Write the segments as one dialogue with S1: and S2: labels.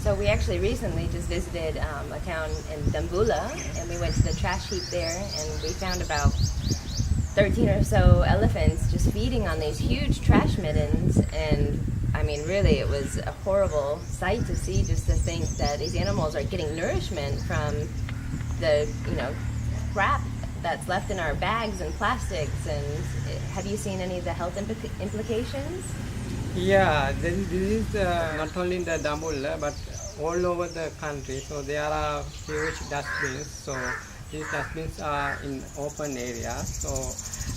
S1: So we actually recently just visited a town in Dambulla, and we went to the trash heap there, and we found about 13 or so elephants just feeding on these huge trash middens. And I mean, really, it was a horrible sight to see, just to think that these animals are getting nourishment from the, crap that's left in our bags and plastics. And have you seen any of the health implications?
S2: Yeah, this is not only in the Dambulla but all over the country. So there are huge dustbins. So these dustbins are in open areas. So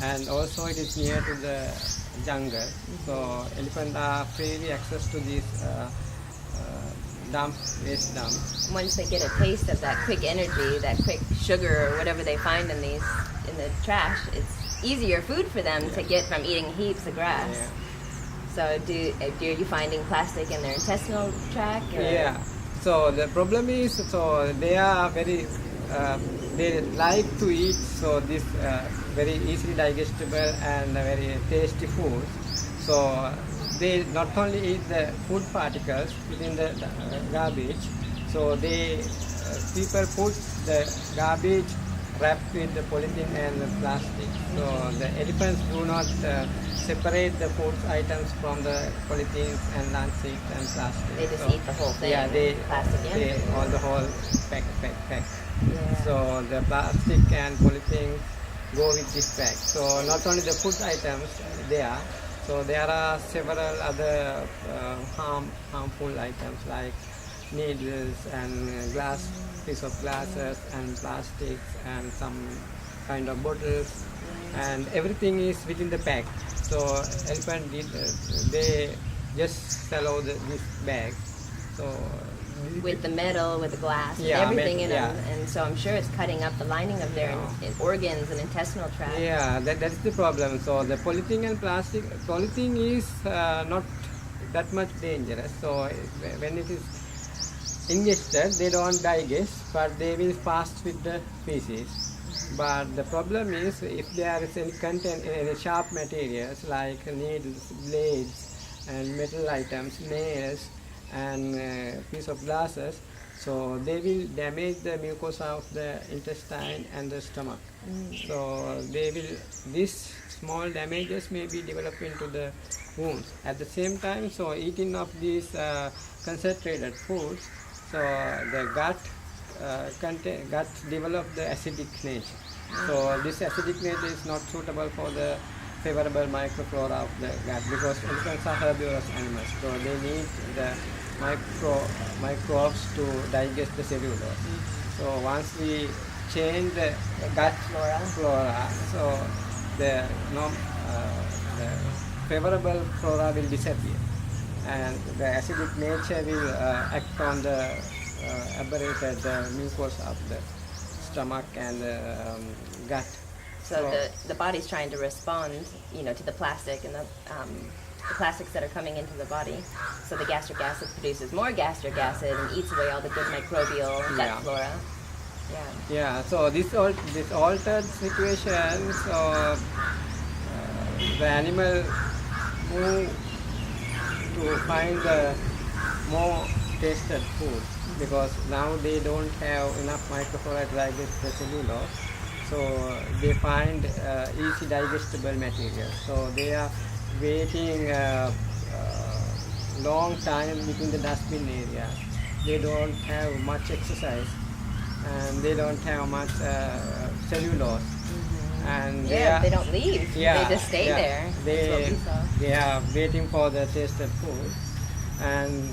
S2: and also it is near to the jungle. So elephants are freely access to these waste dumps.
S1: Once they get a taste of that quick energy, that quick sugar or whatever they find in the trash, it's easier food for them to get from eating heaps of grass.
S2: Yeah.
S1: So are you finding plastic in their intestinal tract? Or?
S2: Yeah. So the problem is, so they are very, they like to eat, so this very easily digestible and very tasty food. So they not only eat the food particles within the garbage, so people put the garbage wrapped with the polythene and the plastic. So the elephants do not separate the food items from the polythenes and non-stick and plastic.
S1: They just eat the whole thing.
S2: Yeah,
S1: plastic
S2: all the whole pack.
S1: Yeah.
S2: So the plastic and polythene go with this pack. So not only the food items there, so there are several other harmful items like needles and piece of glasses and plastics and some kind of bottles, and everything is within the pack. So elephant they just swallow this bag. So
S1: with the metal, with the glass, with
S2: Yeah,
S1: everything in
S2: yeah.
S1: them, and so I'm sure it's cutting up the lining of their organs and intestinal tract.
S2: Yeah, that's the problem. So the polythene and plastic, polythene is not that much dangerous. So when it is ingested, they don't digest, but they will pass with the feces. But the problem is, if there is any content in any sharp materials like needles, blades, and metal items, nails, and piece of glasses, so they will damage the mucosa of the intestine and the stomach. So these small damages may be developed into the wounds. At the same time, so eating of these concentrated foods, so the gut develop the acidic nature. So this acidic nature is not suitable for the favorable microflora of the gut, because elephants are herbivorous animals. So they need the microbes to digest the cellulose. So once we change the gut flora, so the favorable flora will disappear, and the acidic nature will act on the aberrated mucosa of the stomach and the gut.
S1: So the body's trying to respond, to the plastic and the plastics that are coming into the body. So the gastric acid produces more gastric acid and eats away all the good microbial gut flora.
S2: Yeah. So this altered situation, so the animal move to find the more tasted food, because now they don't have enough microflora to digest the cellulose. So they find easy digestible material. So they are waiting long time within the dustbin area. They don't have much exercise, and they don't have much cellulose. And
S1: they don't leave.
S2: Yeah,
S1: they just stay there.
S2: They are waiting for the tasted food, and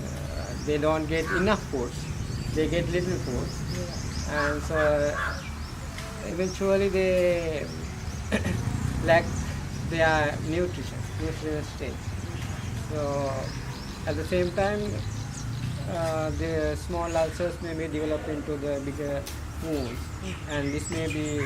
S2: they don't get enough food. They get little food, and so eventually they lack their nutrient state. So at the same time, the small ulcers may be developed into the bigger wounds, and this may be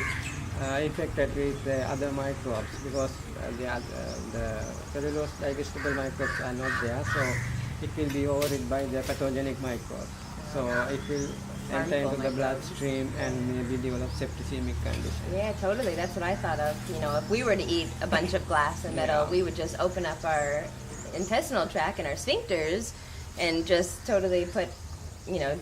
S2: infected with the other microbes, because the cellulose digestible microbes are not there, so it will be overridden by the pathogenic microbes. So it will enter into the bloodstream and maybe develop septicemic condition.
S1: Yeah, totally. That's what I thought of. If we were to eat a bunch of glass and metal, we would just open up our intestinal tract and our sphincters and just totally put you know,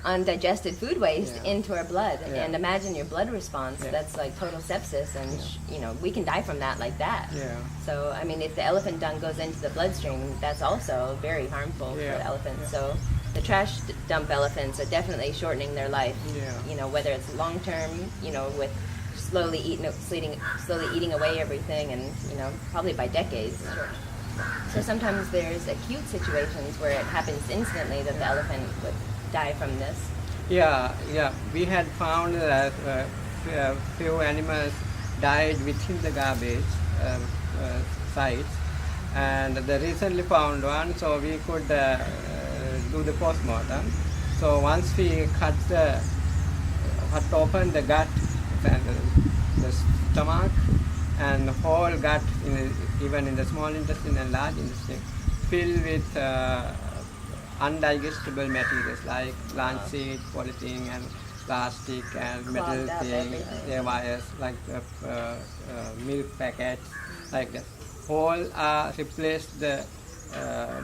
S1: undigested food waste
S2: Yeah.
S1: into our blood.
S2: Yeah.
S1: And imagine your blood response.
S2: Yeah.
S1: That's like total sepsis, and you know, we can die from that like that.
S2: Yeah.
S1: So I mean, if the elephant dung goes into the bloodstream, that's also very harmful
S2: Yeah.
S1: for the elephants.
S2: Yeah.
S1: So the trash dump elephants are definitely shortening their life.
S2: Yeah.
S1: You know, whether it's long term, you know, with slowly eating away everything, and you know, probably by decades. So sometimes there's acute situations where it happens instantly that the elephant would die from this.
S2: Yeah, yeah. We had found that few animals died within the garbage sites, and the recently found one. So we could do the postmortem. So once we cut open the gut and the stomach and the whole gut, even in the small intestine and large intestine, filled with undigestible materials like lancet, polythene, and plastic and metal
S1: Clogged up
S2: things,
S1: everything.
S2: wires like milk packets, like that. Whole replaced the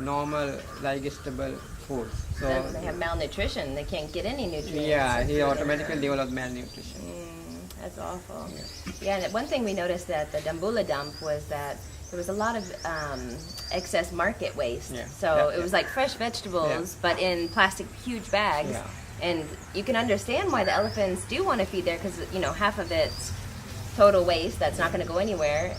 S2: normal digestible food. So
S1: Then they have malnutrition. They can't get any nutrients.
S2: yeah,
S1: or
S2: he
S1: food in
S2: automatically
S1: there.
S2: developed malnutrition.
S1: That's awful. Yeah, and one thing we noticed at the Dambula dump was that there was a lot of excess market waste.
S2: Yeah.
S1: So
S2: Yeah,
S1: it was
S2: yeah.
S1: like fresh vegetables,
S2: Yeah.
S1: but in plastic huge bags.
S2: Yeah.
S1: And you can understand why the elephants do want to feed there, because you know, half of it's total waste that's not going to go anywhere,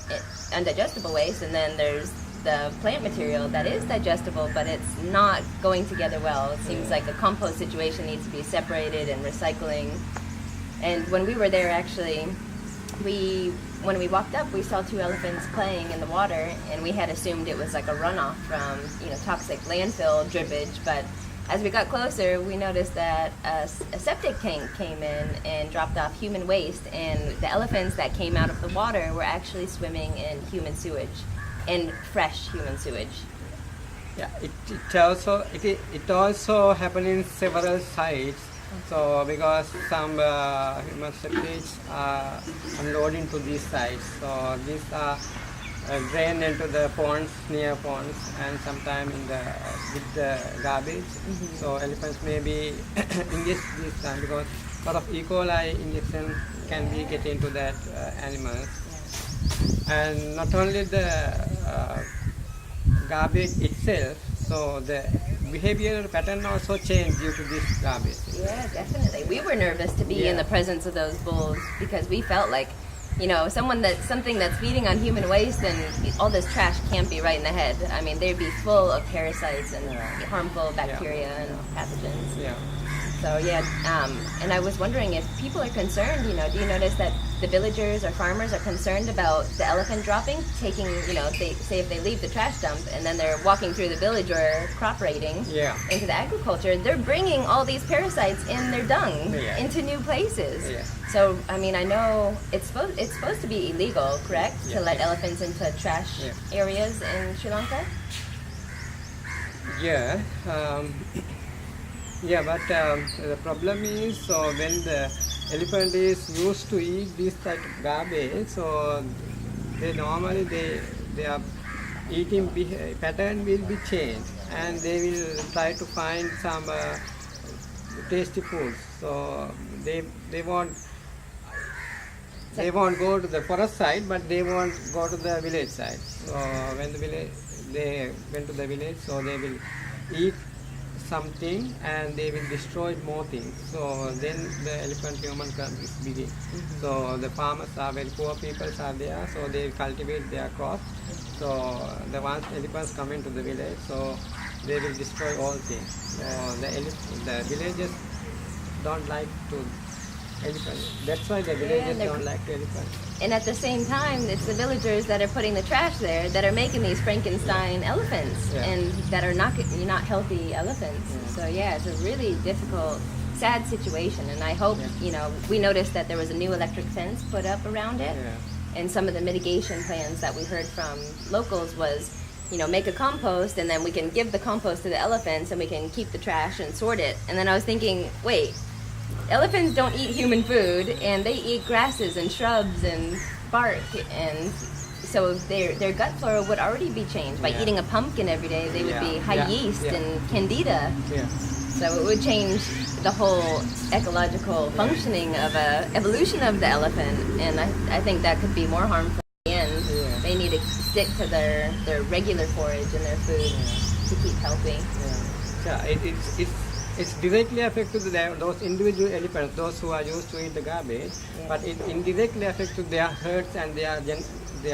S1: undigestible waste, and then there's the plant material that is digestible, but it's not going together well. It seems like a compost situation needs to be separated and recycling. And when we were there, actually, when we walked up, we saw two elephants playing in the water, and we had assumed it was like a runoff from, you know, toxic landfill drippage. But as we got closer, we noticed that a septic tank came in and dropped off human waste, and the elephants that came out of the water were actually swimming in human sewage, in fresh human sewage.
S2: Yeah, it also happened in several sites. So because some human septic are unloading to these sites, so these are drained into the ponds, near ponds, and sometimes with the garbage. So elephants may be ingest this time because a lot of E. coli injection can be get into that animals. And not only the garbage itself, so the behavioral pattern also changed due to this garbage.
S1: Yeah, definitely. We were nervous to be in the presence of those bulls because we felt like, you know, something that's feeding on human waste, and all this trash can't be right in the head. I mean, they'd be full of parasites and harmful bacteria and pathogens.
S2: Yeah.
S1: So yeah, and I was wondering if people are concerned, you know, do you notice that the villagers or farmers are concerned about the elephant dropping, taking, you know, say if they leave the trash dump and then they're walking through the village or crop raiding into the agriculture, they're bringing all these parasites in their dung into new places.
S2: Yeah.
S1: So, I mean, I know it's supposed to be illegal, correct, to let elephants into trash areas in Sri Lanka?
S2: Yeah. Yeah, but the problem is, so when the elephant is used to eat this type of garbage, so normally their eating pattern will be changed, and they will try to find some tasty food. So they won't go to the forest side, but they won't go to the village side. So when they went to the village, so they will eat something and they will destroy more things. So then the elephant-human conflict begins. So the farmers are very poor people are there, so they cultivate their crops. So the once elephants come into the village, so they will destroy all things. So the villagers don't like to elephants. That's why the villagers don't like elephants.
S1: And at the same time, it's the villagers that are putting the trash there that are making these Frankenstein elephants, and that are not healthy elephants. So yeah, it's a really difficult, sad situation. And I hope, you know, we noticed that there was a new electric fence put up around it, and some of the mitigation plans that we heard from locals was, you know, make a compost, and then we can give the compost to the elephants, and we can keep the trash and sort it. And then I was thinking, wait, elephants don't eat human food, and they eat grasses and shrubs and bark and so their gut flora would already be changed by
S2: Yeah.
S1: eating a pumpkin every day. They would be high yeast and candida.
S2: Yeah.
S1: So it would change the whole ecological functioning of evolution of the elephant, and I think that could be more harmful in the end.
S2: Yeah.
S1: They need to stick to their regular forage and their food to keep healthy.
S2: Yeah, it's directly affected those individual elephants, those who are used to eat the garbage, but it indirectly affected their herds and the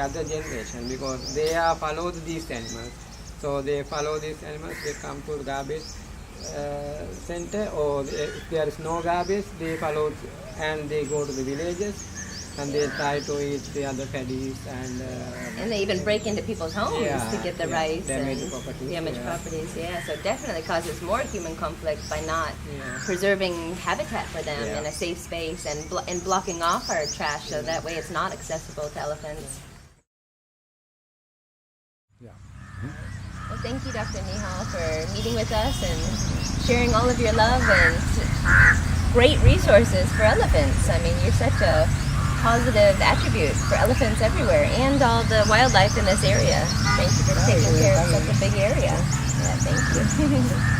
S2: other generation, because they are followed these animals. So they follow these animals, they come to the garbage center, or if there is no garbage, they follow and they go to the villages and they try to eat the other paddies
S1: And they even break into people's homes to get the rice
S2: damage
S1: and
S2: properties.
S1: damage properties. Yeah, so it definitely causes more human conflict by not preserving habitat for them in a safe space and blocking off our trash so that way it's not accessible to elephants.
S2: Yeah.
S1: Well, thank you, Dr. Nihal, for meeting with us and sharing all of your love and great resources for elephants. I mean, you're such a positive attribute for elephants everywhere and all the wildlife in this area. Thank you for taking care of such a big area. Yeah, thank you.